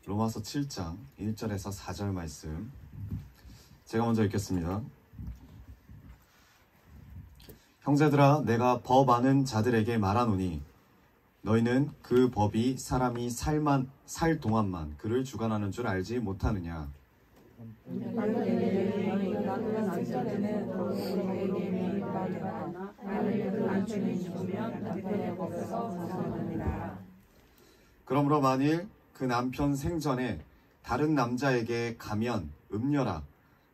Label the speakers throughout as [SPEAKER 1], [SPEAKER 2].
[SPEAKER 1] 로마서 7장 1절에서 4절 말씀 제가 먼저 읽겠습니다. 형제들아, 내가 법 아는 자들에게 말하노니 너희는 그 법이 사람이 살 동안만 그를 주관하는 줄 알지 못하느냐. 그러므로 만일 그 남편 생전에 다른 남자에게 가면 음녀라.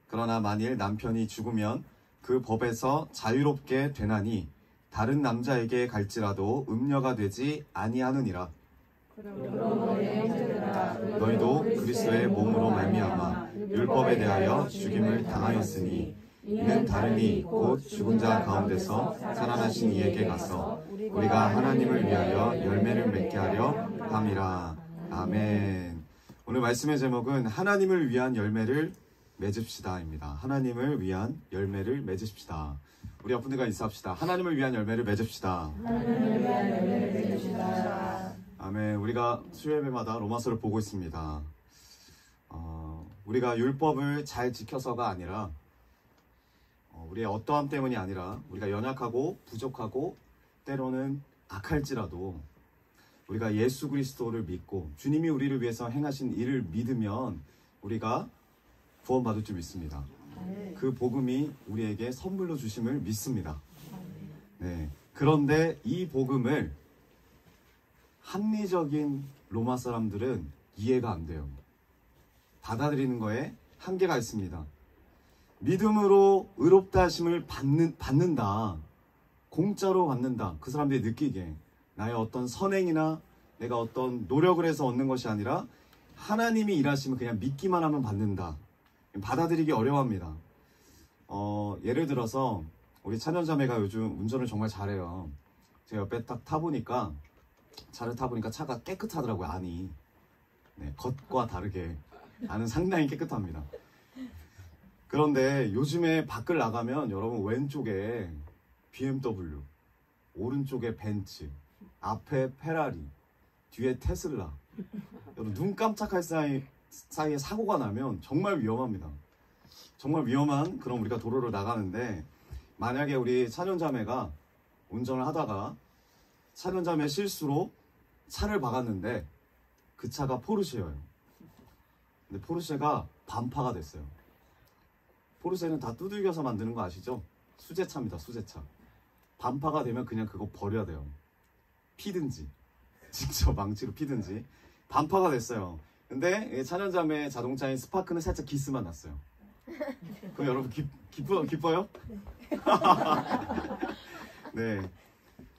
[SPEAKER 1] 그러나 만일 남편이 죽으면 그 법에서 자유롭게 되나니 다른 남자에게 갈지라도 음녀가 되지 아니하느니라. 너희도 그리스도의 몸으로 말미암아 율법에 대하여 죽임을 당하였으니 이는 다름이 곧 죽은 자 가운데서 살아나신 이에게 가서 우리가 하나님을 위하여 열매를 맺게 하려 함이라. 아멘. 오늘 말씀의 제목은 하나님을 위한 열매를 맺읍시다 입니다. 하나님을 위한 열매를 맺읍시다. 우리 옆 분들과 인사합시다. 하나님을 위한 열매를 맺읍시다.
[SPEAKER 2] 하나님을 위한 열매를 맺읍시다.
[SPEAKER 1] 아멘. 우리가 수요예배마다 로마서를 보고 있습니다. 우리가 율법을 잘 지켜서가 아니라 우리의 어떠함 때문이 아니라 우리가 연약하고 부족하고 때로는 악할지라도 우리가 예수 그리스도를 믿고 주님이 우리를 위해서 행하신 일을 믿으면 우리가 구원받을 줄 믿습니다. 그 복음이 우리에게 선물로 주심을 믿습니다. 네. 그런데 이 복음을 합리적인 로마 사람들은 이해가 안 돼요. 받아들이는 거에 한계가 있습니다. 믿음으로 의롭다 하심을 받는다. 공짜로 받는다. 그 사람들이 느끼기에 나의 어떤 선행이나 내가 어떤 노력을 해서 얻는 것이 아니라 하나님이 일하시면 그냥 믿기만 하면 받는다. 받아들이기 어려워합니다. 예를 들어서 우리 찬연자매가 요즘 운전을 정말 잘해요. 제가 옆에 딱 타보니까 차를 타보니까 차가 깨끗하더라고요. 안이. 네, 겉과 다르게 안은 상당히 깨끗합니다. 그런데 요즘에 밖을 나가면 여러분 왼쪽에 BMW, 오른쪽에 벤츠, 앞에 페라리, 뒤에 테슬라. 여러분 눈 깜짝할 사이에 사고가 나면 정말 위험합니다. 정말 위험한 그런 우리가 도로를 나가는데 만약에 우리 찬연자매가 운전을 하다가 찬연자매 실수로 차를 박았는데 그 차가 포르쉐예요. 근데 포르쉐가 반파가 됐어요. 포르쉐는 다 두들겨서 만드는 거 아시죠? 수제차입니다. 수제차. 반파가 되면 그냥 그거 버려야 돼요. 피든지 직접 망치로 피든지. 반파가 됐어요. 근데 찬연자매 자동차인 스파크는 살짝 기스만 났어요. 그럼 여러분 기뻐요? 네.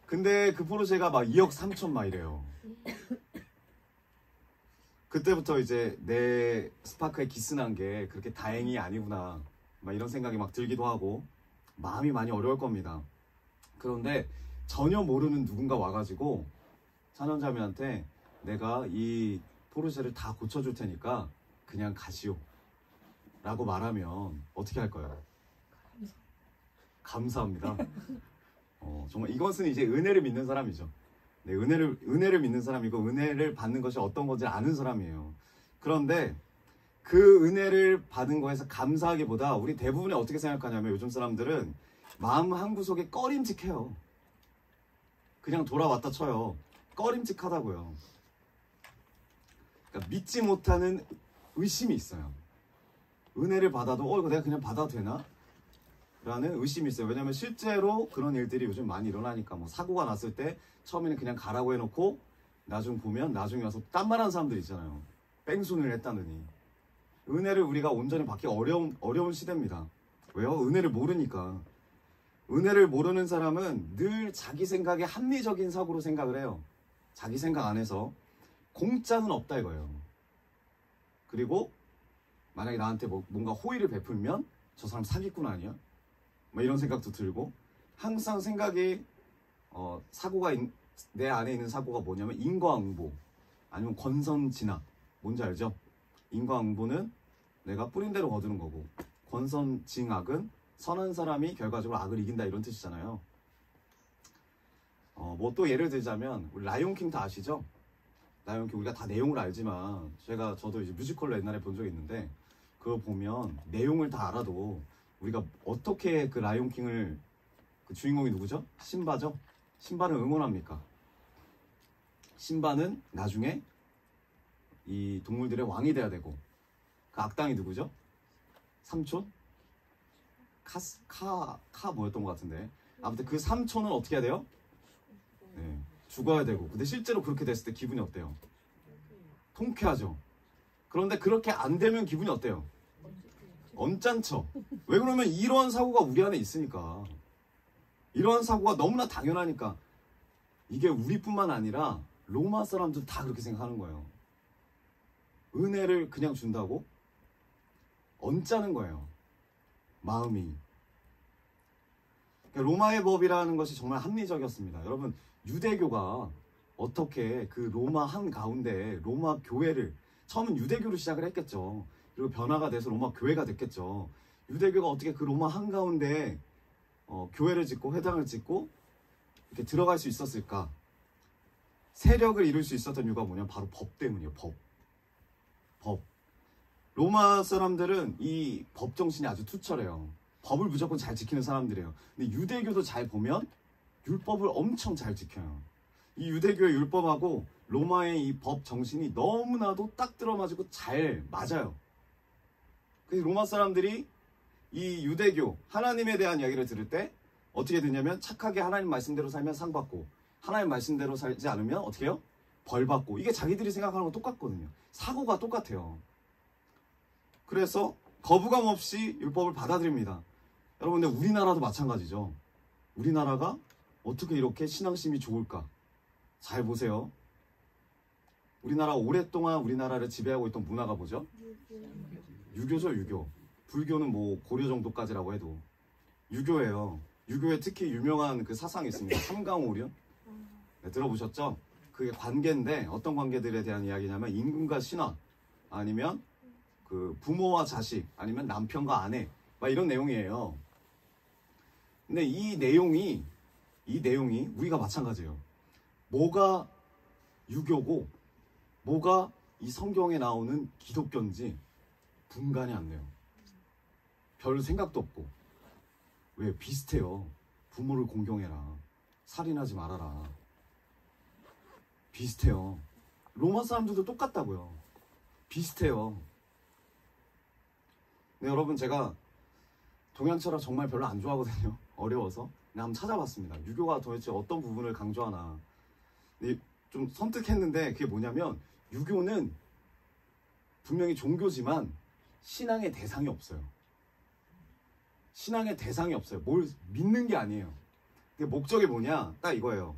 [SPEAKER 1] 근데 그 포르쉐가 막 2억 3천 막 이래요. 그때부터 이제 내 스파크에 기스 난 게 그렇게 다행이 아니구나 막 이런 생각이 막 들기도 하고 마음이 많이 어려울 겁니다. 그런데 전혀 모르는 누군가 와가지고 찬연자매한테 내가 이 포르쉐를 다 고쳐줄 테니까 그냥 가시오 라고 말하면 어떻게 할 거예요? 감사합니다. 정말 이것은 이제 은혜를 믿는 사람이죠. 네, 은혜를 믿는 사람이고 은혜를 받는 것이 어떤 건지 아는 사람이에요. 그런데 그 은혜를 받은 거에서 감사하기보다 우리 대부분이 어떻게 생각하냐면 요즘 사람들은 마음 한구석에 꺼림직해요. 그냥 돌아왔다 쳐요. 꺼림직하다고요. 그러니까 믿지 못하는 의심이 있어요. 은혜를 받아도 이거 내가 그냥 받아도 되나? 라는 의심이 있어요. 왜냐면 실제로 그런 일들이 요즘 많이 일어나니까 뭐 사고가 났을 때 처음에는 그냥 가라고 해놓고 나중에 와서 딴말하는 사람들 있잖아요. 뺑소니를 했다느니. 은혜를 우리가 온전히 받기 어려운 시대입니다. 왜요? 은혜를 모르니까. 은혜를 모르는 사람은 늘 자기 생각에 합리적인 사고로 생각을 해요. 자기 생각 안에서 공짜는 없다 이거예요. 그리고 만약에 나한테 뭔가 호의를 베풀면 저 사람 사기꾼 아니야? 뭐 이런 생각도 들고 항상 생각이 사고가 내 안에 있는 사고가 뭐냐면 인과응보 아니면 권선징악. 뭔지 알죠? 인과응보는 내가 뿌린 대로 거두는 거고 권선징악은 선한 사람이 결과적으로 악을 이긴다 이런 뜻이잖아요. 뭐 또 예를 들자면 우리 라이온킹 다 아시죠? 라이온킹 우리가 다 내용을 알지만 저도 이제 뮤지컬로 옛날에 본 적이 있는데 그거 보면 내용을 다 알아도 우리가 어떻게 그 라이온킹을 그 주인공이 누구죠? 심바죠? 심바를 응원합니까? 심바는 나중에 이 동물들의 왕이 돼야 되고 그 악당이 누구죠? 삼촌? 카 뭐였던 것 같은데 아무튼 그 삼촌은 어떻게 해야 돼요? 네, 죽어야 되고 근데 실제로 그렇게 됐을 때 기분이 어때요? 통쾌하죠. 그런데 그렇게 안 되면 기분이 어때요? 언짢죠. 왜 그러면 이러한 사고가 우리 안에 있으니까 이러한 사고가 너무나 당연하니까 이게 우리뿐만 아니라 로마 사람들 다 그렇게 생각하는 거예요. 은혜를 그냥 준다고? 언짢은 거예요. 마음이. 로마의 법이라는 것이 정말 합리적이었습니다. 여러분 유대교가 어떻게 그 로마 한가운데 로마 교회를 처음은 유대교로 시작을 했겠죠. 그리고 변화가 돼서 로마 교회가 됐겠죠. 유대교가 어떻게 그 로마 한가운데 교회를 짓고 회당을 짓고 이렇게 들어갈 수 있었을까? 세력을 이룰 수 있었던 이유가 뭐냐? 바로 법 때문이에요. 법. 로마 사람들은 이 법 정신이 아주 투철해요. 법을 무조건 잘 지키는 사람들이에요. 근데 유대교도 잘 보면 율법을 엄청 잘 지켜요. 이 유대교의 율법하고 로마의 이 법 정신이 너무나도 딱 들어맞고 잘 맞아요. 그래서 로마 사람들이 이 유대교, 하나님에 대한 이야기를 들을 때 어떻게 되냐면 착하게 하나님 말씀대로 살면 상 받고 하나님 말씀대로 살지 않으면 어떻게 해요? 벌 받고. 이게 자기들이 생각하는 거 똑같거든요. 사고가 똑같아요. 그래서 거부감 없이 율법을 받아들입니다. 여러분 근데 우리나라도 마찬가지죠. 우리나라가 어떻게 이렇게 신앙심이 좋을까? 잘 보세요. 우리나라 오랫동안 우리나라를 지배하고 있던 문화가 뭐죠? 유교죠, 유교. 불교는 뭐 고려 정도까지라고 해도 유교예요. 유교에 특히 유명한 그 사상이 있습니다. 삼강오륜. 네, 들어보셨죠? 그게 관계인데 어떤 관계들에 대한 이야기냐면 임금과 신하 아니면 그 부모와 자식 아니면 남편과 아내 막 이런 내용이에요. 근데 이 내용이 우리가 마찬가지예요. 뭐가 유교고 뭐가 이 성경에 나오는 기독교인지 분간이 안 돼요. 별 생각도 없고. 왜? 비슷해요. 부모를 공경해라. 살인하지 말아라. 비슷해요. 로마 사람들도 똑같다고요. 비슷해요. 네, 여러분 제가 동양 철학 정말 별로 안 좋아하거든요. 어려워서. 근데 한번 찾아봤습니다. 유교가 도대체 어떤 부분을 강조하나. 근데 좀 섬뜩했는데 그게 뭐냐면 유교는 분명히 종교지만 신앙의 대상이 없어요. 신앙의 대상이 없어요. 뭘 믿는 게 아니에요. 그게 목적이 뭐냐? 딱 이거예요.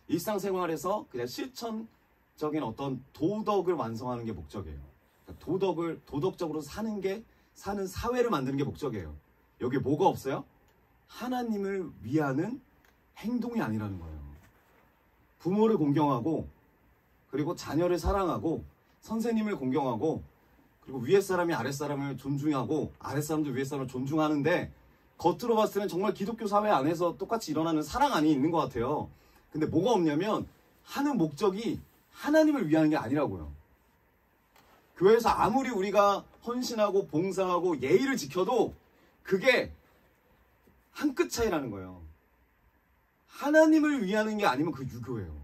[SPEAKER 1] 일상생활에서 그냥 실천적인 어떤 도덕을 완성하는 게 목적이에요. 그러니까 도덕적으로 사는 사회를 만드는 게 목적이에요. 여기에 뭐가 없어요? 하나님을 위하는 행동이 아니라는 거예요. 부모를 공경하고 그리고 자녀를 사랑하고 선생님을 공경하고 그리고 위에 사람이 아랫 사람을 존중하고 아랫 사람도 위에 사람을 존중하는데 겉으로 봤을 때는 정말 기독교 사회 안에서 똑같이 일어나는 사랑 안에 있는 것 같아요. 근데 뭐가 없냐면 하는 목적이 하나님을 위하는 게 아니라고요. 교회에서 아무리 우리가 헌신하고 봉사하고 예의를 지켜도 그게 한 끗 차이라는 거예요. 하나님을 위하는 게 아니면 그 유교예요.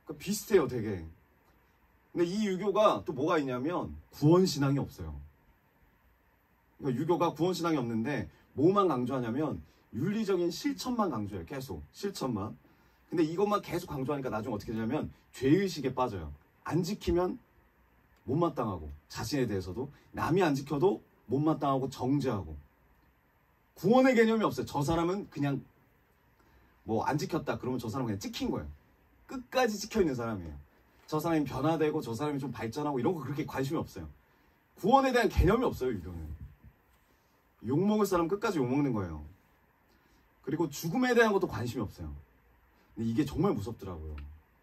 [SPEAKER 1] 그러니까 비슷해요, 되게. 근데 이 유교가 또 뭐가 있냐면 구원신앙이 없어요. 그러니까 유교가 구원신앙이 없는데 뭐만 강조하냐면 윤리적인 실천만 강조해요. 계속 실천만. 근데 이것만 계속 강조하니까 나중에 어떻게 되냐면 죄의식에 빠져요. 안 지키면 못마땅하고 자신에 대해서도 남이 안 지켜도 못마땅하고 정죄하고 구원의 개념이 없어요. 저 사람은 그냥 뭐 안 지켰다 그러면 저 사람은 그냥 찍힌 거예요. 끝까지 찍혀있는 사람이에요. 저 사람이 변화되고 저 사람이 좀 발전하고 이런 거 그렇게 관심이 없어요. 구원에 대한 개념이 없어요. 유교는. 욕먹을 사람 끝까지 욕먹는 거예요. 그리고 죽음에 대한 것도 관심이 없어요. 근데 이게 정말 무섭더라고요.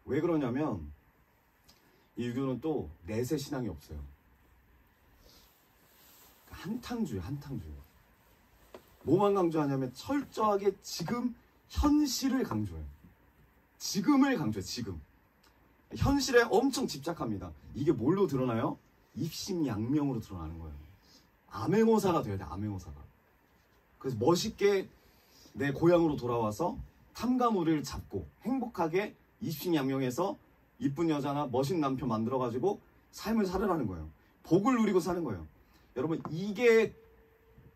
[SPEAKER 1] 왜 그러냐면 이 유교는 또 내세 신앙이 없어요. 한탕주의, 한탕주의. 뭐만 강조하냐면 철저하게 지금 현실을 강조해요. 지금을 강조해요. 지금. 현실에 엄청 집착합니다. 이게 뭘로 드러나요? 입심양명으로 드러나는 거예요. 암행어사가 돼야 돼, 암행어사가. 그래서 멋있게 내 고향으로 돌아와서 탐가물을 잡고 행복하게 입심양명해서 이쁜 여자나 멋있는 남편 만들어가지고 삶을 살으라는 거예요. 복을 누리고 사는 거예요. 여러분, 이게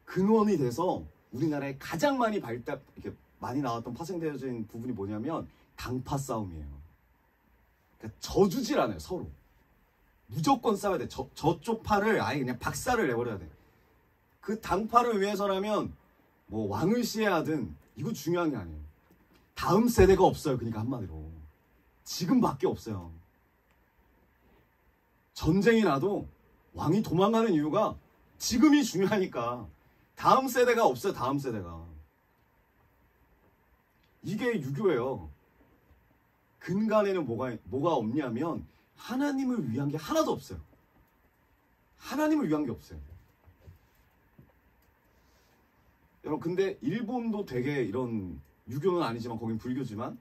[SPEAKER 1] 근원이 돼서 우리나라에 가장 이렇게 많이 나왔던 파생되어진 부분이 뭐냐면 당파 싸움이에요. 그러니까 져주질 않아요, 서로. 무조건 싸워야 돼. 저쪽 파를 아예 그냥 박살을 내버려야 돼. 그 당파를 위해서라면 뭐 왕을 시해하든 이거 중요한 게 아니에요. 다음 세대가 없어요. 그러니까 한마디로. 지금밖에 없어요. 전쟁이 나도 왕이 도망가는 이유가 지금이 중요하니까. 다음 세대가 없어요. 다음 세대가. 이게 유교예요. 근간에는 뭐가 없냐면 하나님을 위한 게 하나도 없어요. 하나님을 위한 게 없어요. 여러분, 근데 일본도 되게 이런, 유교는 아니지만 거긴 불교지만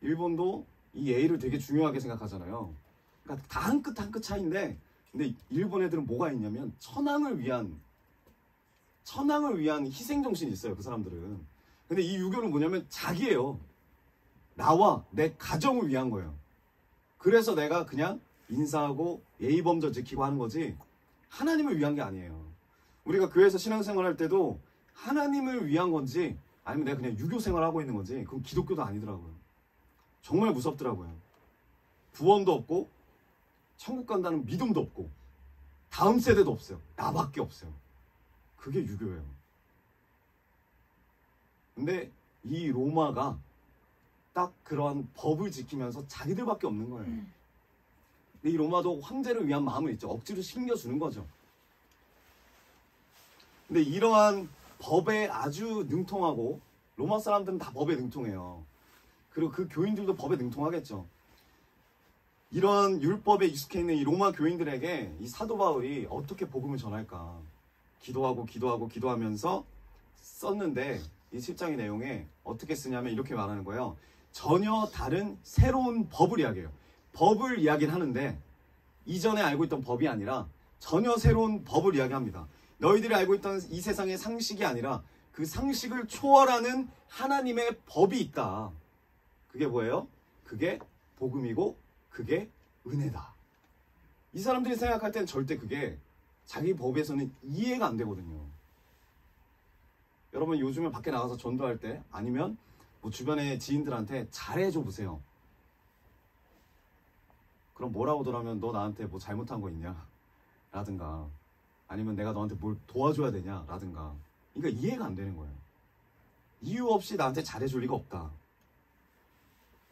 [SPEAKER 1] 일본도 이 예의를 되게 중요하게 생각하잖아요. 그러니까 다 한 끗 한 끗 차이인데, 근데 일본 애들은 뭐가 있냐면 천황을 위한 희생정신이 있어요. 그 사람들은. 근데 이 유교는 뭐냐면 자기예요. 나와 내 가정을 위한 거예요. 그래서 내가 그냥 인사하고 예의범절 지키고 하는 거지 하나님을 위한 게 아니에요. 우리가 교회에서 신앙생활 할 때도 하나님을 위한 건지 아니면 내가 그냥 유교 생활하고 있는 건지 그건 기독교도 아니더라고요. 정말 무섭더라고요. 구원도 없고 천국 간다는 믿음도 없고 다음 세대도 없어요. 나밖에 없어요. 그게 유교예요. 근데 이 로마가 딱 그러한 법을 지키면서 자기들밖에 없는 거예요. 근데 이 로마도 황제를 위한 마음은 있죠. 억지로 신겨주는 거죠. 근데 이러한 법에 아주 능통하고, 로마 사람들은 다 법에 능통해요. 그리고 그 교인들도 법에 능통하겠죠. 이런 율법에 익숙해 있는 이 로마 교인들에게 이 사도 바울이 어떻게 복음을 전할까 기도하면서 썼는데, 이 7장의 내용에 어떻게 쓰냐면 이렇게 말하는 거예요. 전혀 다른 새로운 법을 이야기해요. 법을 이야기는 하는데 이전에 알고 있던 법이 아니라 전혀 새로운 법을 이야기합니다. 너희들이 알고 있던 이 세상의 상식이 아니라 그 상식을 초월하는 하나님의 법이 있다. 그게 뭐예요? 그게 복음이고 그게 은혜다. 이 사람들이 생각할 땐 절대 그게 자기 법에서는 이해가 안 되거든요. 여러분, 요즘에 밖에 나가서 전도할 때 아니면 뭐 주변의 지인들한테 잘해줘 보세요. 그럼 뭐라고 하더라면 너 나한테 뭐 잘못한 거 있냐? 라든가 아니면 내가 너한테 뭘 도와줘야 되냐? 라든가. 그러니까 이해가 안 되는 거예요. 이유 없이 나한테 잘해줄 리가 없다.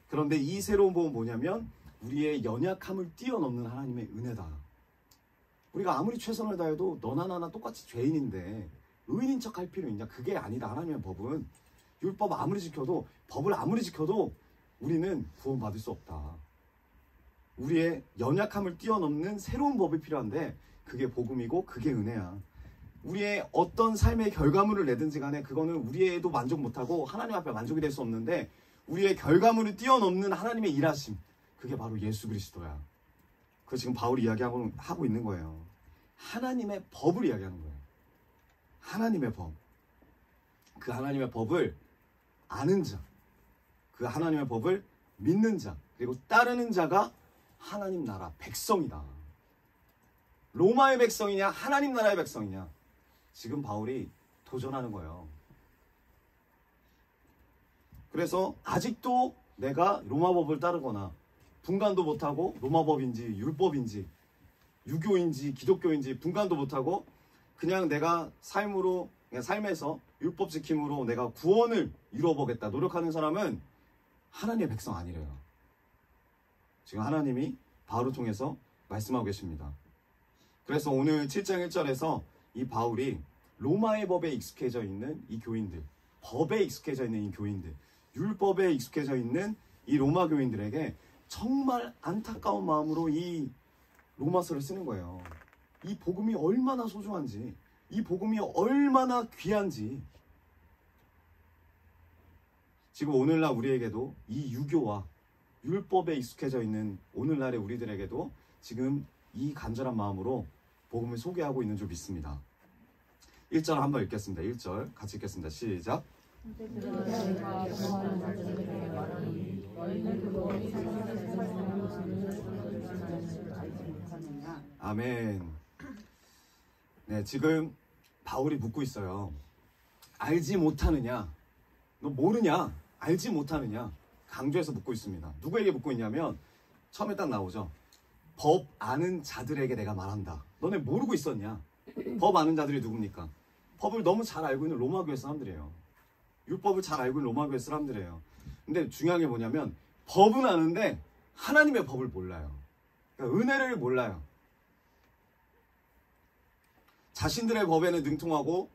[SPEAKER 1] 그런데 이 새로운 복음은 뭐냐면 우리의 연약함을 뛰어넘는 하나님의 은혜다. 우리가 아무리 최선을 다해도 너나 나나 똑같이 죄인인데 의인인 척 할 필요 있냐? 그게 아니다. 하나님의 법은 율법 아무리 지켜도, 법을 아무리 지켜도 우리는 구원받을 수 없다. 우리의 연약함을 뛰어넘는 새로운 법이 필요한데 그게 복음이고 그게 은혜야. 우리의 어떤 삶의 결과물을 내든지 간에 그거는 우리에도 만족 못하고 하나님 앞에 만족이 될 수 없는데 우리의 결과물을 뛰어넘는 하나님의 일하심, 그게 바로 예수 그리스도야. 그거 지금 바울이 이야기하고 있는 거예요. 하나님의 법을 이야기하는 거예요. 하나님의 법. 그 하나님의 법을 아는 자, 그 하나님의 법을 믿는 자, 그리고 따르는 자가 하나님 나라 백성이다. 로마의 백성이냐 하나님 나라의 백성이냐, 지금 바울이 도전하는 거예요. 그래서 아직도 내가 로마법을 따르거나 분간도 못하고 로마법인지 율법인지 유교인지 기독교인지 분간도 못하고 그냥 내가 삶에서 율법 지킴으로 내가 구원을 이루어보겠다 노력하는 사람은 하나님의 백성 아니래요. 지금 하나님이 바울을 통해서 말씀하고 계십니다. 그래서 오늘 7장 1절에서 이 바울이 로마의 법에 익숙해져 있는 이 교인들, 법에 익숙해져 있는 이 교인들, 율법에 익숙해져 있는 이 로마 교인들에게 정말 안타까운 마음으로 이 로마서를 쓰는 거예요. 이 복음이 얼마나 소중한지, 이 복음이 얼마나 귀한지. 지금 오늘날 우리에게도 이 유교와 율법에 익숙해져 있는 오늘날의 우리들에게도 지금 이 간절한 마음으로 복음을 소개하고 있는 줄 믿습니다. 1절 한번 읽겠습니다. 1절 같이 읽겠습니다. 시작. 아멘. 네, 지금 바울이 묻고 있어요. 알지 못하느냐? 너 모르냐? 알지 못하느냐? 강조해서 묻고 있습니다. 누구에게 묻고 있냐면 처음에 딱 나오죠. 법 아는 자들에게 내가 말한다. 너네 모르고 있었냐? 법 아는 자들이 누굽니까? 법을 너무 잘 알고 있는 로마교회 사람들이에요. 율법을 잘 알고 있는 로마교회 사람들이에요. 근데 중요한 게 뭐냐면 법은 아는데 하나님의 법을 몰라요. 그러니까 은혜를 몰라요. 자신들의 법에는 능통하고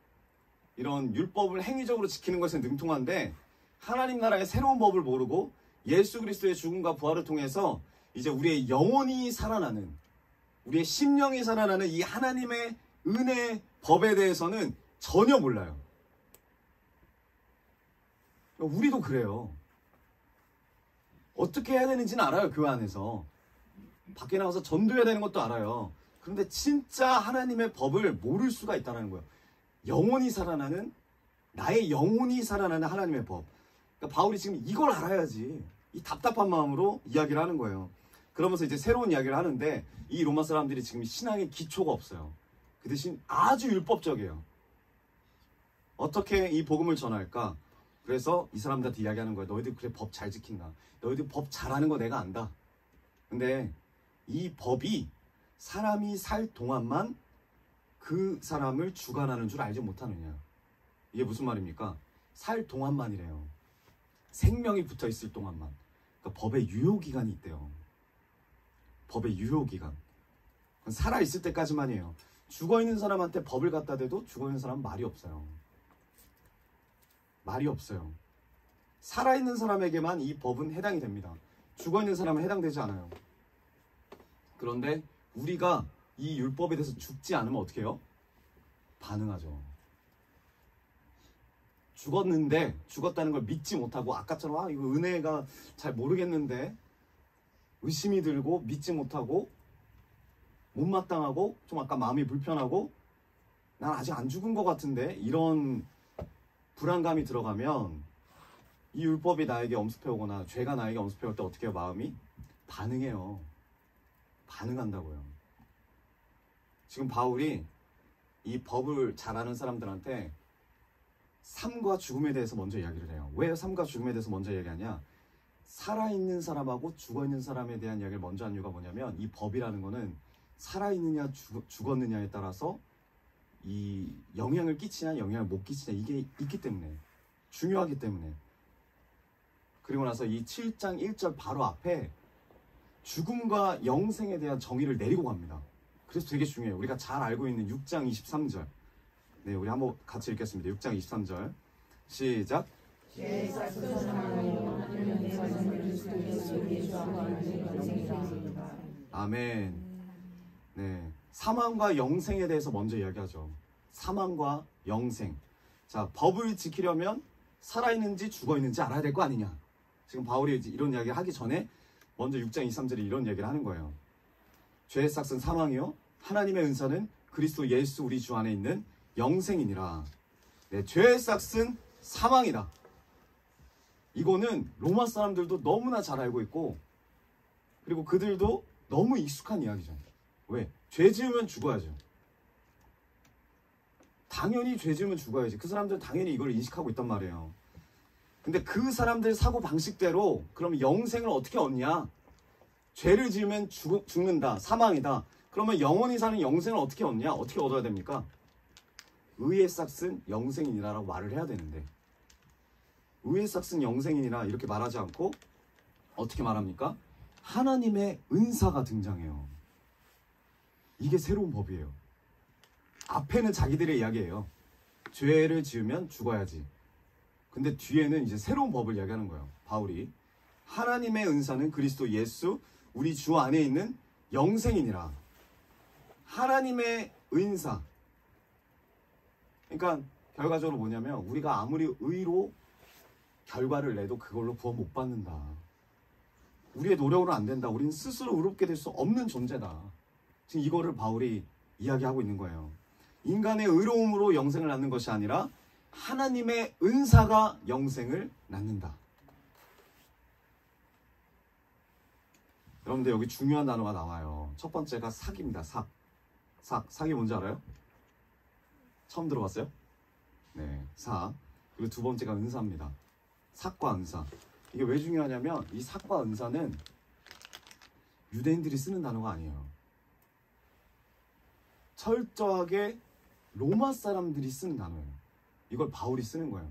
[SPEAKER 1] 이런 율법을 행위적으로 지키는 것에 능통한데 하나님 나라의 새로운 법을 모르고 예수 그리스도의 죽음과 부활을 통해서 이제 우리의 영혼이 살아나는, 우리의 심령이 살아나는 이 하나님의 은혜 법에 대해서는 전혀 몰라요. 우리도 그래요. 어떻게 해야 되는지는 알아요. 교회 안에서. 밖에 나가서 전도해야 되는 것도 알아요. 그런데 진짜 하나님의 법을 모를 수가 있다는 거예요. 영혼이 살아나는, 나의 영혼이 살아나는 하나님의 법. 그러니까 바울이 지금 이걸 알아야지 이 답답한 마음으로 이야기를 하는 거예요. 그러면서 이제 새로운 이야기를 하는데 이 로마 사람들이 지금 신앙의 기초가 없어요. 그 대신 아주 율법적이에요. 어떻게 이 복음을 전할까? 그래서 이 사람들한테 이야기하는 거예요. 너희들 그래 법 잘 지킨다. 너희들 법 잘하는 거 내가 안다. 근데 이 법이 사람이 살 동안만 그 사람을 주관하는 줄 알지 못하느냐. 이게 무슨 말입니까? 살 동안만이래요. 생명이 붙어 있을 동안만. 그러니까 법의 유효기간이 있대요. 법의 유효기간. 그건 살아있을 때까지만이에요. 죽어있는 사람한테 법을 갖다 대도 죽어있는 사람은 말이 없어요. 말이 없어요. 살아있는 사람에게만 이 법은 해당이 됩니다. 죽어있는 사람은 해당되지 않아요. 그런데 우리가 이 율법에 대해서 죽지 않으면 어떻게 해요? 반응하죠. 죽었는데 죽었다는 걸 믿지 못하고 아까처럼 이거 은혜가 잘 모르겠는데 의심이 들고 믿지 못하고 못마땅하고 좀 아까 마음이 불편하고 난 아직 안 죽은 것 같은데 이런 불안감이 들어가면 이 율법이 나에게 엄습해오거나 죄가 나에게 엄습해올 때 어떻게 해요? 마음이 반응해요. 반응한다고요. 지금 바울이 이 법을 잘 아는 사람들한테 삶과 죽음에 대해서 먼저 이야기를 해요. 왜 삶과 죽음에 대해서 먼저 얘기하냐? 살아있는 사람하고 죽어있는 사람에 대한 이야기를 먼저 한 이유가 뭐냐면 이 법이라는 거는 살아있느냐 죽었느냐에 따라서 이 영향을 끼치냐 영향을 못 끼치냐 이게 있기 때문에 중요하기 때문에. 그리고 나서 이 7장 1절 바로 앞에 죽음과 영생에 대한 정의를 내리고 갑니다. 그래서 되게 중요해요. 우리가 잘 알고 있는 6장 23절. 네, 우리 한번 같이 읽겠습니다. 6장 23절. 시작. 아멘. 네, 사망과 영생에 대해서 먼저 이야기하죠. 사망과 영생. 자, 법을 지키려면 살아있는지 죽어있는지 알아야 될 거 아니냐. 지금 바울이 이런 이야기를 하기 전에 먼저 6장 23절에 이런 이야기를 하는 거예요. 죄의 삭은 사망이요 하나님의 은사는 그리스도 예수 우리 주 안에 있는 영생이니라. 네, 죄의 삭은 사망이다. 이거는 로마 사람들도 너무나 잘 알고 있고 그리고 그들도 너무 익숙한 이야기죠. 왜? 죄 지으면 죽어야죠. 당연히 죄 지으면 죽어야지. 그 사람들은 당연히 이걸 인식하고 있단 말이에요. 근데 그 사람들 사고 방식대로 그럼 영생을 어떻게 얻냐? 죄를 지으면 죽는다. 사망이다. 그러면 영원히 사는 영생을 어떻게 얻냐? 어떻게 얻어야 됩니까? 의의 삭은 영생이니라라고 말을 해야 되는데 의의 삭은 영생이니라 이렇게 말하지 않고 어떻게 말합니까? 하나님의 은사가 등장해요. 이게 새로운 법이에요. 앞에는 자기들의 이야기예요. 죄를 지으면 죽어야지. 근데 뒤에는 이제 새로운 법을 이야기하는 거예요. 바울이 하나님의 은사는 그리스도 예수 우리 주 안에 있는 영생이니라. 하나님의 은사. 그러니까 결과적으로 뭐냐면 우리가 아무리 의로 결과를 내도 그걸로 구원 못 받는다. 우리의 노력으로 안 된다. 우리는 스스로 의롭게 될 수 없는 존재다. 지금 이거를 바울이 이야기하고 있는 거예요. 인간의 의로움으로 영생을 낳는 것이 아니라 하나님의 은사가 영생을 낳는다. 여러분들 여기 중요한 단어가 나와요. 첫 번째가 삭입니다. 삭이 뭔지 알아요? 처음 들어봤어요? 네, 삭. 그리고 두 번째가 은사입니다. 삭과 은사. 이게 왜 중요하냐면 이 삭과 은사는 유대인들이 쓰는 단어가 아니에요. 철저하게 로마 사람들이 쓰는 단어예요. 이걸 바울이 쓰는 거예요.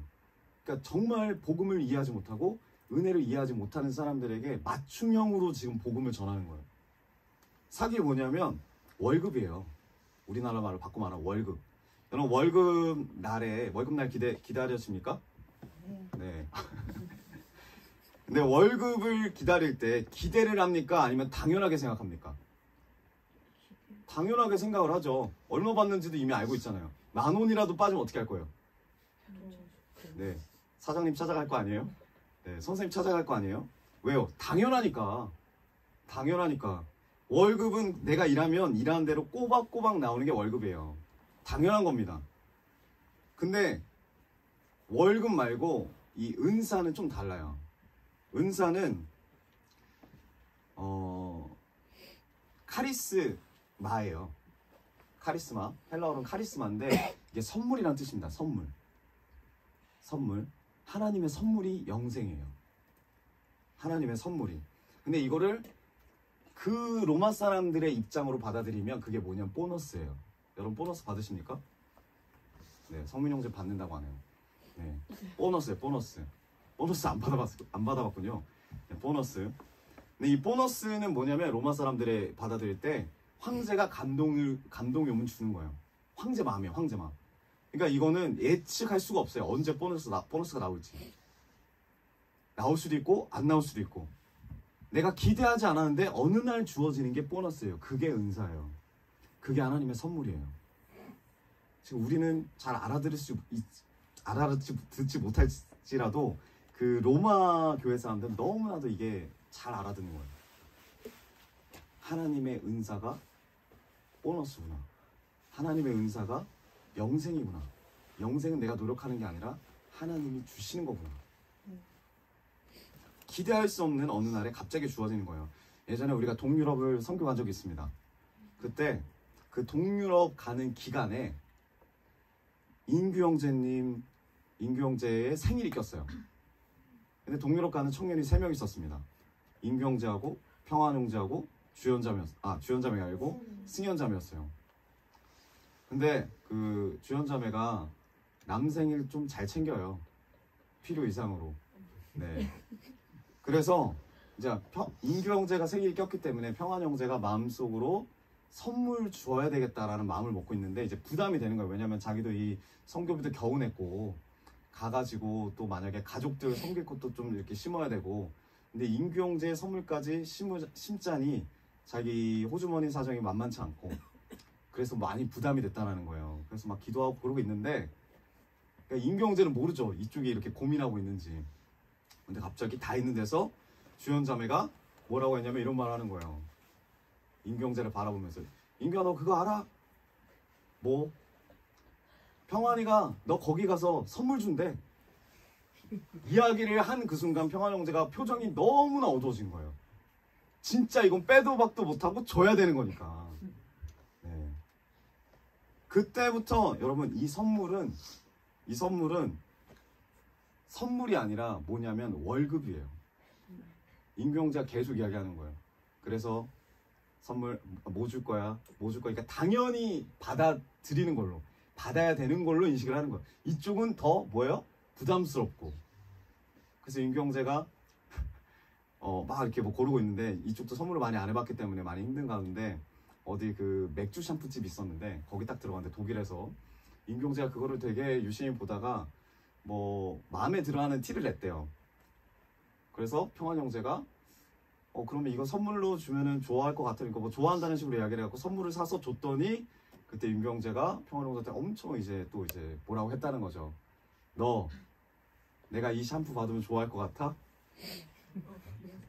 [SPEAKER 1] 그러니까 정말 복음을 이해하지 못하고 은혜를 이해하지 못하는 사람들에게 맞춤형으로 지금 복음을 전하는 거예요. 삭이 뭐냐면 월급이에요. 우리나라 말로 바꿔 말하면 월급. 여러분 월급날 기다리십니까? 네. 근데 월급을 기다릴 때 기대를 합니까? 아니면 당연하게 생각합니까? 당연하게 생각을 하죠. 얼마 받는지도 이미 알고 있잖아요. 10,000원이라도 빠지면 어떻게 할 거예요? 네, 사장님 찾아갈 거 아니에요? 네, 선생님 찾아갈 거 아니에요? 왜요? 당연하니까. 월급은 내가 일하면 일하는 대로 꼬박꼬박 나오는 게 월급이에요. 당연한 겁니다. 근데 월급 말고 이 은사는 좀 달라요. 은사는 카리스마예요. 카리스마. 헬라어로는 카리스마인데 이게 선물이라는 뜻입니다. 선물. 하나님의 선물이 영생이에요. 하나님의 선물이. 근데 이거를 그 로마 사람들의 입장으로 받아들이면 그게 뭐냐면 보너스예요. 여러분 보너스 받으십니까? 네, 성민 형제 받는다고 하네요. 네, 보너스예요. 보너스 안 받아봤군요. 네, 보너스. 근데 이 보너스는 뭐냐면 로마 사람들의 받아들일 때 황제가 감동요문 주는 거예요. 황제 마음이에요. 황제 마음. 그러니까 이거는 예측할 수가 없어요. 언제 보너스가 나올지. 나올 수도 있고 안 나올 수도 있고. 내가 기대하지 않았는데 어느 날 주어지는 게 보너스예요. 그게 은사예요. 그게 하나님의 선물이에요. 지금 우리는 잘 알아듣지 못할지라도 그 로마 교회 사람들은 너무나도 이게 잘 알아듣는 거예요. 하나님의 은사가 보너스구나. 하나님의 은사가 영생이구나. 영생은 내가 노력하는 게 아니라 하나님이 주시는 거구나. 기대할 수 없는 어느 날에 갑자기 주어지는 거예요. 예전에 우리가 동유럽을 선교 간 적이 있습니다. 그때 그 동유럽 가는 기간에 인규 형제의 생일이 꼈어요. 근데 동유럽 가는 청년이 3명 있었습니다. 인규 형제하고 평안 형제하고 주연자매가 아니고 승연자매였어요. 근데 그 주연자매가 남 생일 좀 잘 챙겨요. 필요 이상으로. 네. 그래서 이제 인규 형제가 생일이 꼈기 때문에 평안 형제가 마음속으로 선물 주어야 되겠다라는 마음을 먹고 있는데 이제 부담이 되는 거예요. 왜냐면 자기도 이 성교비도 겨우 냈고 가가지고 또 만약에 가족들 섬길 것도 좀 이렇게 심어야 되고, 근데 인규 형제의 선물까지 심자니 자기 호주머니 사정이 만만치 않고 그래서 많이 부담이 됐다는 거예요. 그래서 막 기도하고 그러고 있는데 그러니까 인규 형제는 모르죠. 이쪽에 이렇게 고민하고 있는지. 근데 갑자기 다 있는 데서 주연자매가 뭐라고 했냐면 이런 말 하는 거예요. 인규 형제를 바라보면서, 인규야 너 그거 알아? 뭐? 평안이가 너 거기 가서 선물 준대. 이야기를 한 그 순간 평안 형제가 표정이 너무나 어두워진 거예요. 진짜 이건 빼도 박도 못하고 줘야 되는 거니까. 네. 그때부터 여러분 이 선물은 선물이 아니라 뭐냐면 월급이에요. 인규 형제가 계속 이야기하는 거예요. 그래서 선물 뭐 줄 거야? 그러니까 당연히 받아들이는 걸로, 받아야 되는 걸로 인식을 하는 거예요. 이쪽은 더 뭐예요? 부담스럽고. 그래서 인규 형제가 막 이렇게 뭐 고르고 있는데 이쪽도 선물을 많이 안 해봤기 때문에 많이 힘든 가운데 어디 그 맥주 샴푸집이 있었는데 거기 딱 들어갔는데 독일에서 인규 형제가 그거를 되게 유심히 보다가 뭐 마음에 들어하는 티를 냈대요. 그래서 평안 형제가 그러면 이거 선물로 주면은 좋아할 것 같으니까 뭐 좋아한다는 식으로 이야기를 해갖고 선물을 사서 줬더니 그때 인규 형제가 평안 형제한테 엄청 이제 뭐라고 했다는 거죠. 너 내가 이 샴푸 받으면 좋아할 것 같아?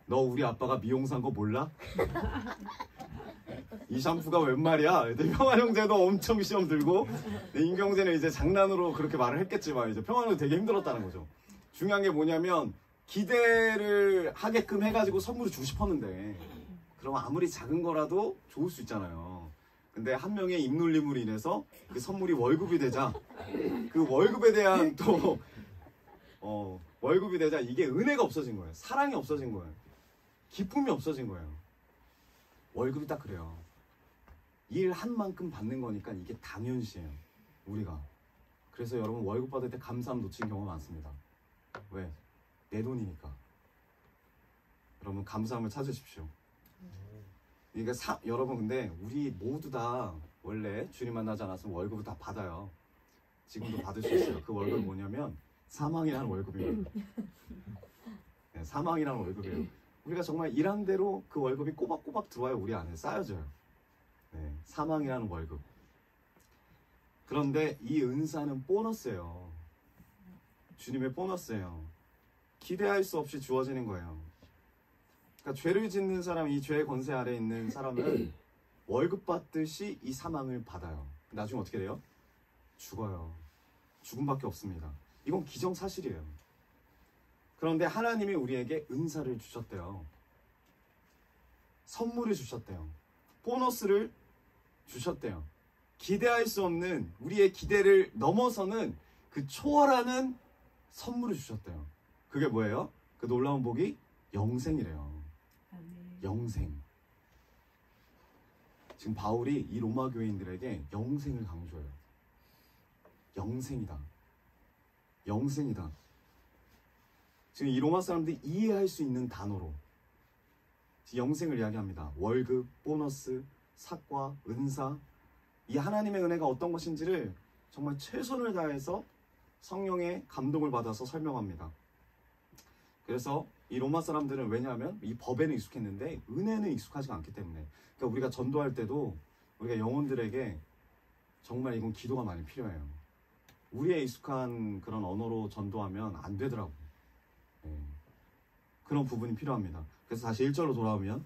[SPEAKER 1] 너 우리 아빠가 미용 산 거 몰라? 이 샴푸가 웬 말이야? 평환 형제도 엄청 시험 들고 임경재는 이제 장난으로 그렇게 말을 했겠지만 이제 평환 형도 되게 힘들었다는 거죠. 중요한 게 뭐냐면 기대를 하게끔 해가지고 선물을 주고 싶었는데 그러면 아무리 작은 거라도 좋을 수 있잖아요. 근데 한 명의 입놀림으로 인해서 그 선물이 월급이 되자 그 월급에 대한 또 월급이 되자 이게 은혜가 없어진 거예요. 사랑이 없어진 거예요. 기쁨이 없어진 거예요. 월급이 딱 그래요. 일한 만큼 받는 거니까 이게 당연시해요. 우리가. 그래서 여러분 월급 받을 때 감사함 놓친 경우가 많습니다. 왜? 내 돈이니까. 여러분 감사함을 찾으십시오. 그러니까 여러분 근데 우리 모두 다 원래 주님 만나지 않았으면 월급을 다 받아요. 지금도 받을 수 있어요. 그 월급이 뭐냐면 사망이라는 월급이에요. 네, 사망이라는 월급이에요. 우리가 정말 일한 대로 그 월급이 꼬박꼬박 들어와요. 우리 안에 쌓여져요. 네, 사망이라는 월급. 그런데 이 은사는 보너스예요. 주님의 보너스예요. 기대할 수 없이 주어지는 거예요. 그러니까 죄를 짓는 사람, 이 죄의 권세 아래에 있는 사람은 월급 받듯이 이 사망을 받아요. 나중에 어떻게 돼요? 죽어요. 죽음밖에 없습니다. 이건 기정사실이에요. 그런데 하나님이 우리에게 은사를 주셨대요. 선물을 주셨대요. 보너스를 주셨대요. 기대할 수 없는 우리의 기대를 넘어서는 그 초월하는 선물을 주셨대요. 그게 뭐예요? 그 놀라운 복이 영생이래요. 영생. 지금 바울이 이 로마 교인들에게 영생을 강조해요. 영생이다. 영생이다. 지금 이 로마 사람들이 이해할 수 있는 단어로 영생을 이야기합니다. 월급, 보너스, 삭과, 은사. 이 하나님의 은혜가 어떤 것인지를 정말 최선을 다해서 성령의 감동을 받아서 설명합니다. 그래서 이 로마 사람들은 왜냐하면 이 법에는 익숙했는데 은혜는 익숙하지가 않기 때문에 그러니까 우리가 전도할 때도 우리가 영혼들에게 정말 이건 기도가 많이 필요해요. 우리의 익숙한 그런 언어로 전도하면 안 되더라고요. 네. 그런 부분이 필요합니다. 그래서 다시 1절로 돌아오면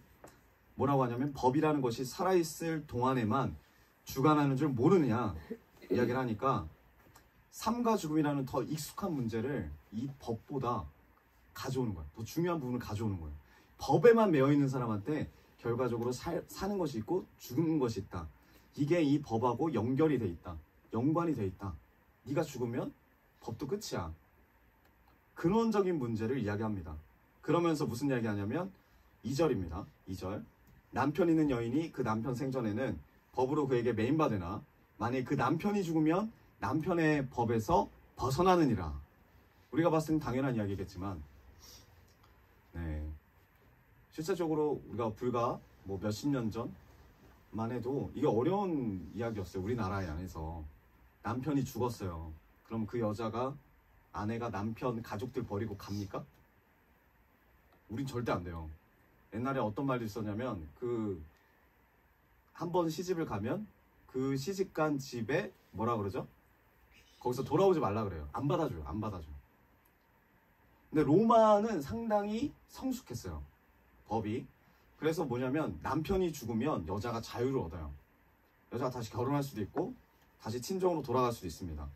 [SPEAKER 1] 뭐라고 하냐면 법이라는 것이 살아있을 동안에만 주관하는 줄 모르느냐 이야기를 하니까 삶과 죽음이라는 더 익숙한 문제를 이 법보다 가져오는 거예요. 더 중요한 부분을 가져오는 거예요. 법에만 매여있는 사람한테 결과적으로 사는 것이 있고 죽는 것이 있다. 이게 이 법하고 연결이 돼 있다. 연관이 돼 있다. 네가 죽으면 법도 끝이야. 근원적인 문제를 이야기합니다. 그러면서 무슨 이야기 하냐면 2절입니다. 2절. 남편 있는 여인이 그 남편 생전에는 법으로 그에게 매인받으나 만일 그 남편이 죽으면 남편의 법에서 벗어나느니라. 우리가 봤을 땐 당연한 이야기겠지만 네. 실제적으로 우리가 불과 뭐 몇십 년 전만 해도 이게 어려운 이야기였어요. 우리나라 안에서. 남편이 죽었어요. 그럼 그 여자가 아내가 남편 가족들 버리고 갑니까? 우린 절대 안 돼요. 옛날에 어떤 말이 있었냐면 한 번 시집을 가면 그 시집간 집에 뭐라 그러죠? 거기서 돌아오지 말라 그래요. 안 받아줘요. 안 받아줘요. 근데 로마는 상당히 성숙했어요. 법이. 그래서 뭐냐면 남편이 죽으면 여자가 자유를 얻어요. 여자가 다시 결혼할 수도 있고 다시 친정으로 돌아갈 수도 있습니다.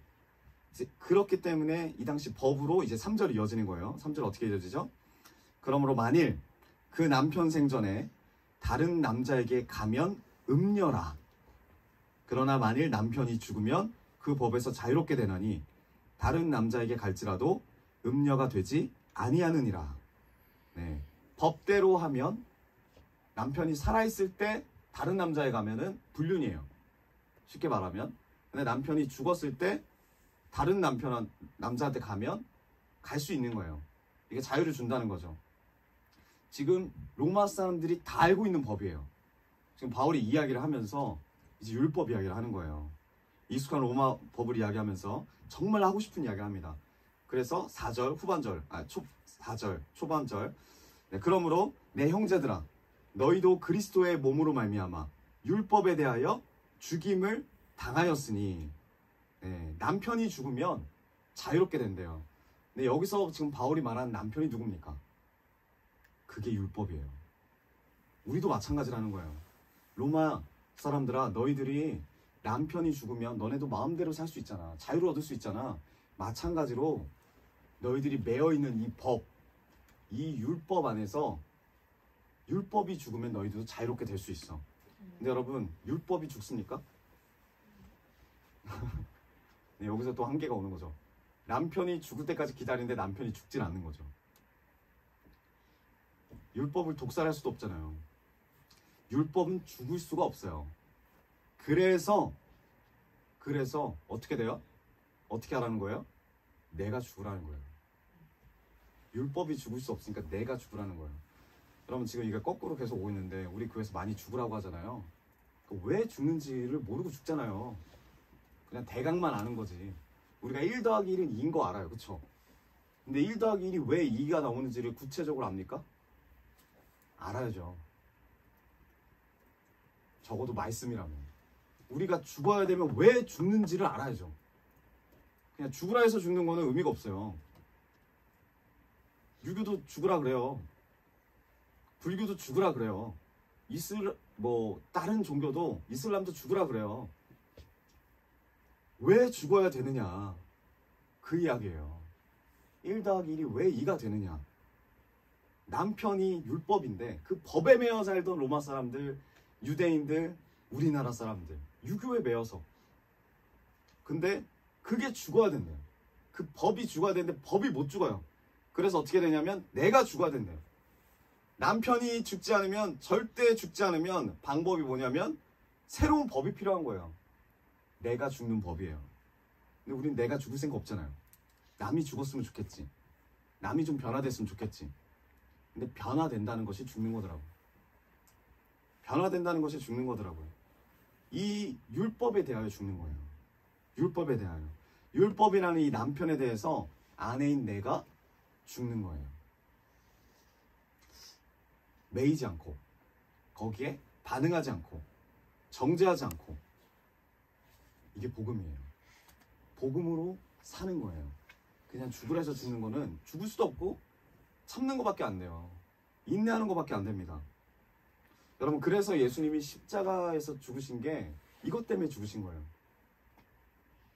[SPEAKER 1] 이제 그렇기 때문에 이 당시 법으로 이제 3절이 이어지는 거예요. 3절 어떻게 이어지죠? 그러므로 만일 그 남편 생전에 다른 남자에게 가면 음녀라. 그러나 만일 남편이 죽으면 그 법에서 자유롭게 되나니 다른 남자에게 갈지라도 음녀가 되지 아니하느니라. 네. 법대로 하면 남편이 살아있을 때 다른 남자에 가면은 불륜이에요. 쉽게 말하면. 근데 남편이 죽었을 때 다른 남자한테 가면 갈 수 있는 거예요. 이게 자유를 준다는 거죠. 지금 로마 사람들이 다 알고 있는 법이에요. 지금 바울이 이야기를 하면서 이제 율법 이야기를 하는 거예요. 익숙한 로마 법을 이야기하면서 정말 하고 싶은 이야기를 합니다. 그래서 4절 후반절, 4절 초반절. 네, 그러므로 내 형제들아 너희도 그리스도의 몸으로 말미암아 율법에 대하여 죽임을 당하였으니 네, 남편이 죽으면 자유롭게 된대요. 근데 여기서 지금 바울이 말하는 남편이 누굽니까? 그게 율법이에요. 우리도 마찬가지라는 거예요. 로마 사람들아, 너희들이 남편이 죽으면 너네도 마음대로 살 수 있잖아. 자유를 얻을 수 있잖아. 마찬가지로 너희들이 매여있는 이 법, 이 율법 안에서 율법이 죽으면 너희들도 자유롭게 될 수 있어. 근데 여러분, 율법이 죽습니까? 네, 여기서 또 한계가 오는 거죠. 남편이 죽을 때까지 기다리는데 남편이 죽진 않는 거죠. 율법을 독살할 수도 없잖아요. 율법은 죽을 수가 없어요. 그래서 어떻게 돼요? 어떻게 하라는 거예요? 내가 죽으라는 거예요. 율법이 죽을 수 없으니까 내가 죽으라는 거예요. 여러분, 지금 이게 거꾸로 계속 오고 있는데 우리 교회에서 많이 죽으라고 하잖아요. 왜 죽는지를 모르고 죽잖아요. 그냥 대강만 아는 거지. 우리가 1 더하기 1은 2인 거 알아요. 그쵸? 근데 1 더하기 1이 왜 2가 나오는지를 구체적으로 압니까? 알아야죠. 적어도 말씀이라면. 우리가 죽어야 되면 왜 죽는지를 알아야죠. 그냥 죽으라 해서 죽는 거는 의미가 없어요. 유교도 죽으라 그래요. 불교도 죽으라 그래요. 다른 종교도 이슬람도 죽으라 그래요. 왜 죽어야 되느냐, 그 이야기예요. 1 더하기 1이 왜 2가 되느냐. 남편이 율법인데 그 법에 매여 살던 로마 사람들, 유대인들, 우리나라 사람들, 유교에 매여서. 근데 그게 죽어야 된대요. 그 법이 죽어야 되는데 법이 못 죽어요. 그래서 어떻게 되냐면 내가 죽어야 된대요. 남편이 죽지 않으면, 절대 죽지 않으면 방법이 뭐냐면 새로운 법이 필요한 거예요. 내가 죽는 법이에요. 근데 우린 내가 죽을 생각 없잖아요. 남이 죽었으면 좋겠지. 남이 좀 변화됐으면 좋겠지. 근데 변화된다는 것이 죽는 거더라고요. 변화된다는 것이 죽는 거더라고요. 이 율법에 대하여 죽는 거예요. 율법에 대하여. 율법이라는 이 남편에 대해서 아내인 내가 죽는 거예요. 매이지 않고, 거기에 반응하지 않고, 정죄하지 않고. 이게 복음이에요. 복음으로 사는 거예요. 그냥 죽으라 해서 죽는 거는 죽을 수도 없고 참는 것밖에 안 돼요. 인내하는 것밖에 안 됩니다. 여러분, 그래서 예수님이 십자가에서 죽으신 게 이것 때문에 죽으신 거예요.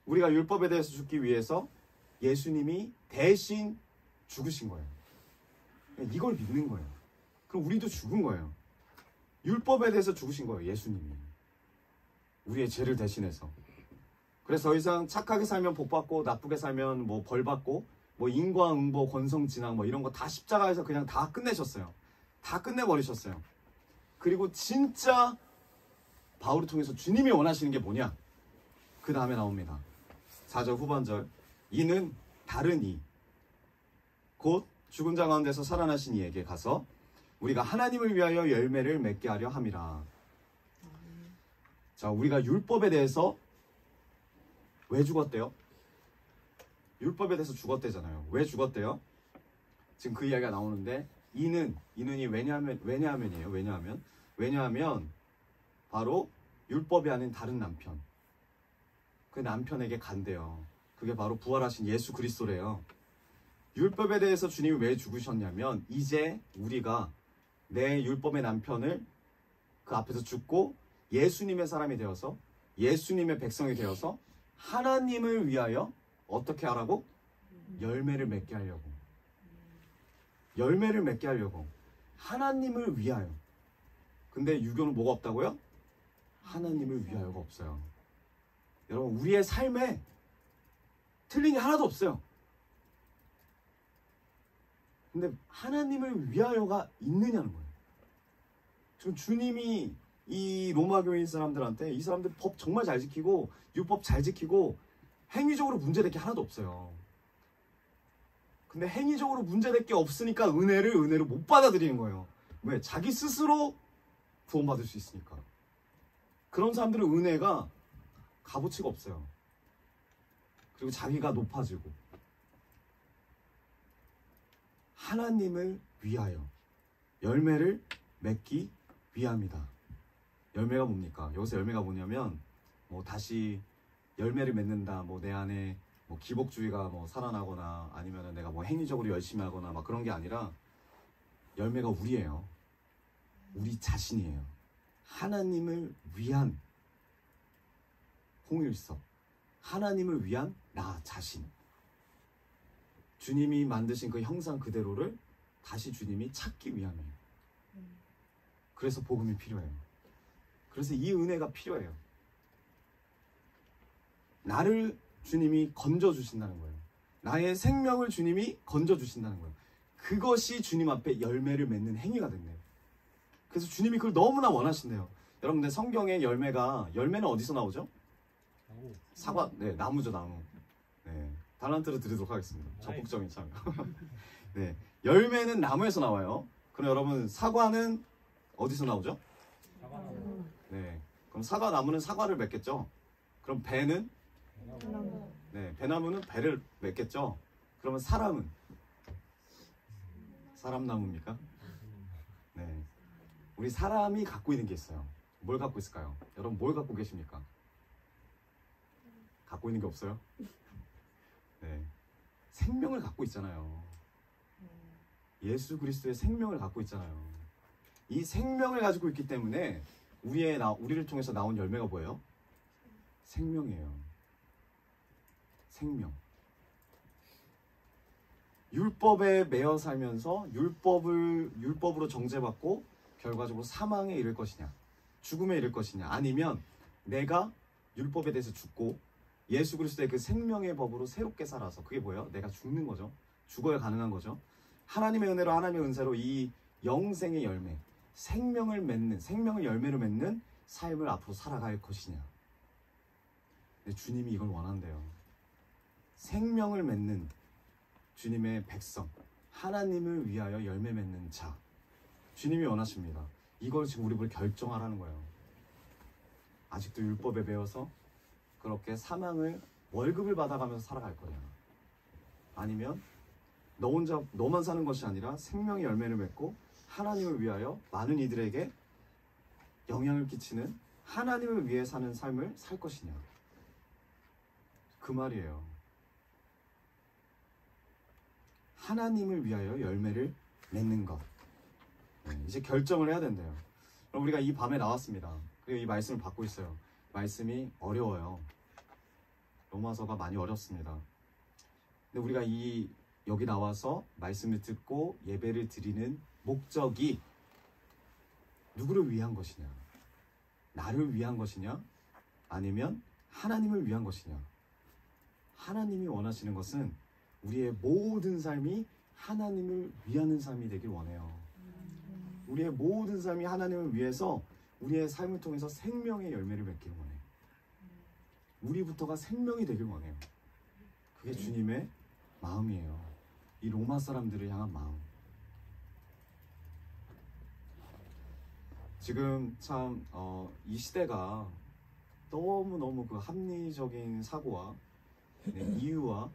[SPEAKER 1] 우리가 율법에 대해서 죽기 위해서 예수님이 대신 죽으신 거예요. 이걸 믿는 거예요. 그럼 우리도 죽은 거예요. 율법에 대해서 죽으신 거예요, 예수님이. 우리의 죄를 대신해서. 그래서 더 이상 착하게 살면 복 받고 나쁘게 살면 뭐 벌 받고 뭐 인과응보, 권성진앙 뭐 이런 거 다 십자가에서 그냥 다 끝내셨어요. 다 끝내버리셨어요. 그리고 진짜 바울을 통해서 주님이 원하시는 게 뭐냐? 그 다음에 나옵니다. 4절 후반절. 이는 다른 이, 곧 죽은 자 가운데서 살아나신 이에게 가서 우리가 하나님을 위하여 열매를 맺게 하려 함이라. 자, 우리가 율법에 대해서 왜 죽었대요? 율법에 대해서 죽었대잖아요. 왜 죽었대요? 지금 그 이야기가 나오는데, 이는이 왜냐하면 바로 율법이 아닌 다른 남편, 그 남편에게 간대요. 그게 바로 부활하신 예수 그리스도래요. 율법에 대해서 주님이 왜 죽으셨냐면, 이제 우리가 내 율법의 남편을 그 앞에서 죽고 예수님의 사람이 되어서, 예수님의 백성이 되어서 하나님을 위하여 어떻게 하라고? 열매를 맺게 하려고. 열매를 맺게 하려고. 하나님을 위하여. 근데 유교는 뭐가 없다고요? 하나님을 위하여가 없어요. 여러분, 우리의 삶에 틀린 게 하나도 없어요. 근데 하나님을 위하여가 있느냐는 거예요. 지금 주님이 이 로마 교인 사람들한테, 이 사람들 법 정말 잘 지키고 율법 잘 지키고 행위적으로 문제될 게 하나도 없어요. 근데 행위적으로 문제될 게 없으니까 은혜로 못 받아들이는 거예요. 왜? 자기 스스로 구원받을 수 있으니까. 그런 사람들은 은혜가 값어치가 없어요. 그리고 자기가 높아지고. 하나님을 위하여 열매를 맺기 위함이다. 열매가 뭡니까? 여기서 열매가 뭐냐면, 뭐 다시 열매를 맺는다, 뭐 내 안에 뭐 기복주의가 뭐 살아나거나 아니면은 내가 뭐 행위적으로 열심히 하거나 막 그런 게 아니라, 열매가 우리예요. 우리 자신이에요. 하나님을 위한 홍일섭, 하나님을 위한 나 자신, 주님이 만드신 그 형상 그대로를 다시 주님이 찾기 위함이에요. 그래서 복음이 필요해요. 그래서 이 은혜가 필요해요. 나를 주님이 건져주신다는 거예요. 나의 생명을 주님이 건져주신다는 거예요. 그것이 주님 앞에 열매를 맺는 행위가 됐네요. 그래서 주님이 그걸 너무나 원하신대요. 여러분들 성경의 열매는 어디서 나오죠? 사과, 네, 나무죠, 나무. 네, 달란트를 드리도록 하겠습니다. 적극적인 참여. 네, 열매는 나무에서 나와요. 그럼 여러분 사과는 어디서 나오죠? 네, 그럼 나무는 사과를 맺겠죠. 그럼 배는? 네, 배나무는 배를 맺겠죠. 그러면 사람은? 사람나무입니까? 네, 우리 사람이 갖고 있는 게 있어요. 뭘 갖고 있을까요? 여러분 뭘 갖고 계십니까? 갖고 있는 게 없어요? 네, 생명을 갖고 있잖아요. 예수 그리스도의 생명을 갖고 있잖아요. 이 생명을 가지고 있기 때문에 우리를 통해서 나온 열매가 뭐예요? 생명이에요. 생명. 율법에 매여 살면서 율법으로 정죄받고 결과적으로 사망에 이를 것이냐, 죽음에 이를 것이냐, 아니면 내가 율법에 대해서 죽고 예수 그리스도의 그 생명의 법으로 새롭게 살아서, 그게 뭐예요? 내가 죽는 거죠. 죽어야 가능한 거죠. 하나님의 은혜로, 하나님의 은사로 이 영생의 열매, 생명을 열매로 맺는 삶을 앞으로 살아갈 것이냐. 근데 주님이 이걸 원한대요. 생명을 맺는 주님의 백성, 하나님을 위하여 열매 맺는 자, 주님이 원하십니다. 이걸 지금 우리 결정하라는 거예요. 아직도 율법에 배워서 그렇게 월급을 받아가면서 살아갈 거냐, 아니면 너만 사는 것이 아니라 생명의 열매를 맺고 하나님을 위하여 많은 이들에게 영향을 끼치는, 하나님을 위해 사는 삶을 살 것이냐, 그 말이에요. 하나님을 위하여 열매를 맺는 것. 네, 이제 결정을 해야 된대요. 그럼 우리가 이 밤에 나왔습니다. 그리고 이 말씀을 받고 있어요. 말씀이 어려워요. 로마서가 많이 어렵습니다. 근데 우리가 여기 나와서 말씀을 듣고 예배를 드리는 목적이 누구를 위한 것이냐? 나를 위한 것이냐? 아니면 하나님을 위한 것이냐? 하나님이 원하시는 것은 우리의 모든 삶이 하나님을 위하는 삶이 되길 원해요. 우리의 모든 삶이 하나님을 위해서 우리의 삶을 통해서 생명의 열매를 맺길 원해요. 우리부터가 생명이 되길 원해요. 그게 주님의 마음이에요. 이 로마 사람들을 향한 마음. 지금 참 이 시대가 너무너무 그 합리적인 사고와 이유와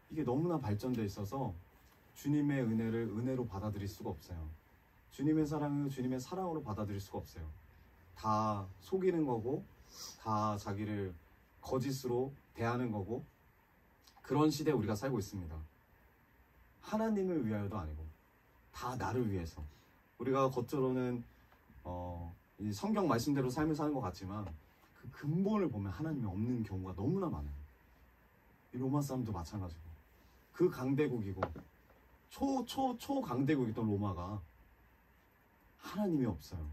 [SPEAKER 1] 이게 너무나 발전되어 있어서 주님의 은혜를 은혜로 받아들일 수가 없어요. 주님의 사랑을 주님의 사랑으로 받아들일 수가 없어요. 다 속이는 거고, 다 자기를 거짓으로 대하는 거고, 그런 시대에 우리가 살고 있습니다. 하나님을 위하여도 아니고 다 나를 위해서. 우리가 겉으로는 이 성경 말씀대로 삶을 사는 것 같지만 그 근본을 보면 하나님이 없는 경우가 너무나 많아요. 이 로마 사람도 마찬가지고, 그 강대국이고 초강대국이던 로마가 하나님이 없어요.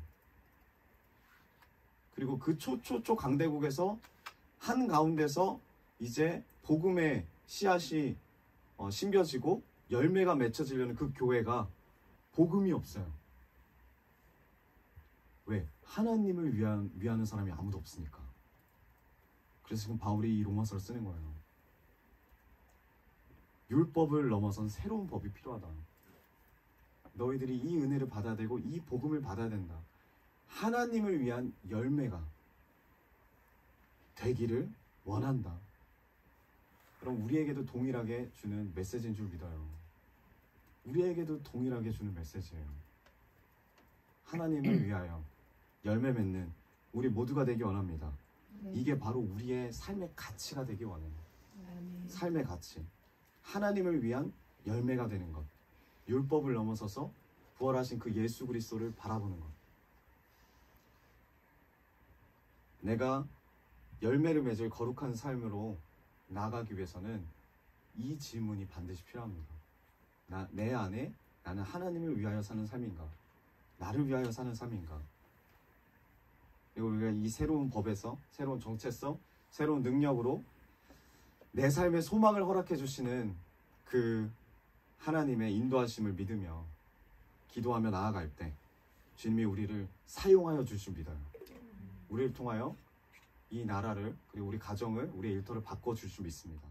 [SPEAKER 1] 그리고 그 강대국에서 한가운데서 이제 복음의 씨앗이 심겨지고 열매가 맺혀지려는 그 교회가 복음이 없어요. 왜? 하나님을 위하는 사람이 아무도 없으니까. 그래서 지금 바울이 이 로마서를 쓰는 거예요. 율법을 넘어선 새로운 법이 필요하다. 너희들이 이 은혜를 받아야 되고 이 복음을 받아야 된다. 하나님을 위한 열매가 되기를 원한다. 그럼 우리에게도 동일하게 주는 메시지인 줄 믿어요. 우리에게도 동일하게 주는 메시지예요. 하나님을 위하여 열매 맺는 우리 모두가 되기 원합니다. 이게 바로 우리의 삶의 가치가 되기 원해요. 삶의 가치. 하나님을 위한 열매가 되는 것. 율법을 넘어서서 부활하신 그 예수 그리스도를 바라보는 것. 내가 열매를 맺을 거룩한 삶으로 나아가기 위해서는 이 질문이 반드시 필요합니다. 내 안에 나는 하나님을 위하여 사는 삶인가? 나를 위하여 사는 삶인가? 그리고 우리가 이 새로운 법에서 새로운 정체성, 새로운 능력으로 내 삶의 소망을 허락해 주시는 그 하나님의 인도하심을 믿으며 기도하며 나아갈 때 주님이 우리를 사용하여 주실 믿어요. 우리를 통하여 이 나라를, 그리고 우리 가정을, 우리의 일터를 바꿔줄 줄 믿습니다.